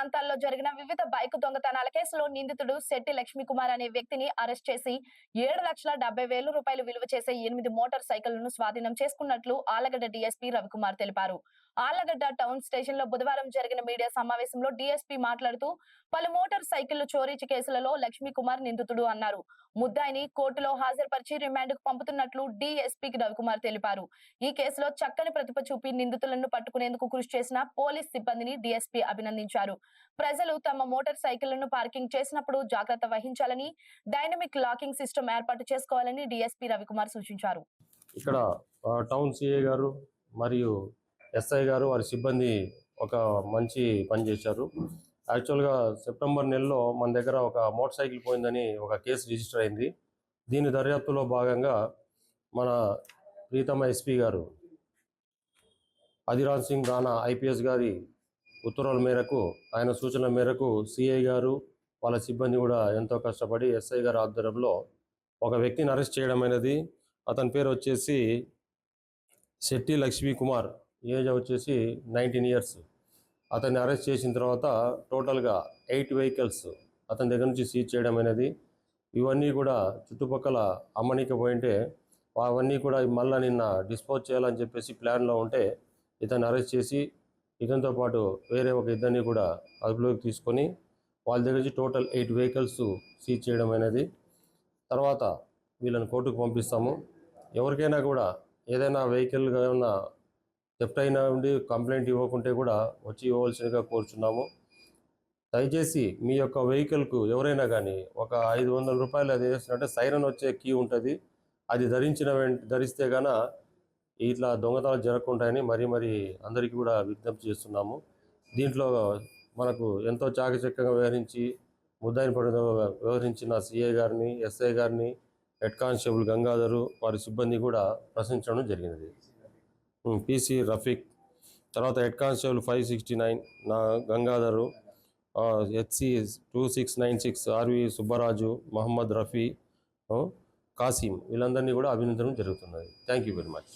ప్రాంతాల్లో జరిగిన వివిధ బైక్ దొంగతనాల కేసులో నిందితుడు శెట్టి లక్ష్మీకుమార్ అనే వ్యక్తిని అరెస్ట్ చేసి 7,70,000 రూపాయలు విలువ చేసే 8 మోటార్ సైకిళ్లను స్వాధీనం చేసుకున్నట్లు ఆళ్లగడ్డ డీఎస్పీ రవికుమార్ తెలిపారు. ఆళ్లగడ్డ టౌన్ స్టేషన్ లో బుధవారం జరిగిన మీడియా సమావేశంలో డీఎస్పీ మాట్లాడుతూ పలు మోటార్ సైకిళ్లు చోరీ కేసులలో లక్ష్మీకుమార్ నిందితుడు అన్నారు. ముద్దాయిని కోర్టులో హాజరుపరిచి రిమాండ్ కు పంపుతున్నట్లు డీఎస్పీ రవికుమార్ తెలిపారు. ఈ కేసులో చక్కని ప్రతిభ చూపి నిందితులను పట్టుకునేందుకు కృషి చేసిన పోలీస్ సిబ్బందిని డీఎస్పీ అభినందించారు. ప్రజలు తమ మోటార్ సైకిళ్లను పార్కింగ్ చేసినప్పుడు జాగ్రత్త వహించాలని, డైనమిక్ లాకింగ్ సిస్టమ్ ఏర్పాటు చేసుకోవాలని డీఎస్పీ రవికుమార్ సూచించారు. ఇక్కడ టౌన్ సిఐ గారు మరియు ఎస్ఐ గారు వారి సిబ్బంది ఒక మంచి పని చేశారు. యాక్చువల్గా సెప్టెంబర్ నెలలో మన దగ్గర ఒక మోటార్ సైకిల్ పోయిందని ఒక కేసు రిజిస్టర్ అయింది. దీని దర్యాప్తులో భాగంగా మన ప్రీతమ ఎస్పీ గారు అధిరాజ్ సింగ్ రాణా ఐపీఎస్ గారి ఉత్తర్వుల మేరకు, ఆయన సూచనల మేరకు సిఐ గారు వాళ్ళ సిబ్బంది కూడా ఎంతో కష్టపడి ఎస్ఐ గారి ఆధ్వర్యంలో ఒక వ్యక్తిని అరెస్ట్ చేయడం అనేది. అతని పేరు వచ్చేసి శెట్టి లక్ష్మీకుమార్, ఏజ్ వచ్చేసి 19 ఇయర్స్. అతన్ని అరెస్ట్ చేసిన తర్వాత టోటల్గా 8 వెహికల్స్ అతని దగ్గర నుంచి సీజ్ చేయడం అనేది. ఇవన్నీ కూడా చుట్టుపక్కల అమ్మనికపోయింటే అవన్నీ కూడా మళ్ళీ నిన్న డిస్పోజ్ చేయాలని చెప్పేసి ప్లాన్లో ఉంటే ఇతన్ని అరెస్ట్ చేసి ఇతనితో పాటు వేరే ఒక ఇద్దరిని కూడా అదుపులోకి తీసుకొని వాళ్ళ దగ్గర నుంచి టోటల్ 8 వెహికల్స్ సీజ్ చేయడం అనేది. తర్వాత వీళ్ళని కోర్టుకు పంపిస్తాము. ఎవరికైనా కూడా ఏదైనా వెహికల్ ఏమైనా థెఫ్ట్ అయినా ఉండి కంప్లైంట్ ఇవ్వకుంటే కూడా వచ్చి ఇవ్వవలసిందిగా కోరుచున్నాము. దయచేసి మీ యొక్క వెహికల్కు ఎవరైనా కానీ ఒక 500 రూపాయలు అది వేసినట్టే సైరన్ వచ్చే కీ ఉంటుంది, అది ధరిస్తే గాన ఇట్లా దొంగతనాలు జరగకుంటాయని మరీ అందరికీ కూడా విజ్ఞప్తి చేస్తున్నాము. దీంట్లో మనకు ఎంతో చాకచక్యంగా వ్యవహరించి ముద్దాయిని పడిన వ్యవహరించిన సిఐ గారిని, ఎస్ఐ గారిని, హెడ్ కానిస్టేబుల్ గంగాధరు వారి సిబ్బంది కూడా ప్రశంసించడం జరిగినది. పీసీ రఫీక్, తర్వాత హెడ్ కానిస్టేబుల్ 569 నా గంగాధరు, హెచ్సి 2696 ఆర్వి సుబ్బరాజు, మహమ్మద్ రఫీ, కాసిం, వీళ్ళందరినీ కూడా అభినందనలు జరుగుతున్నది. Thank you very much.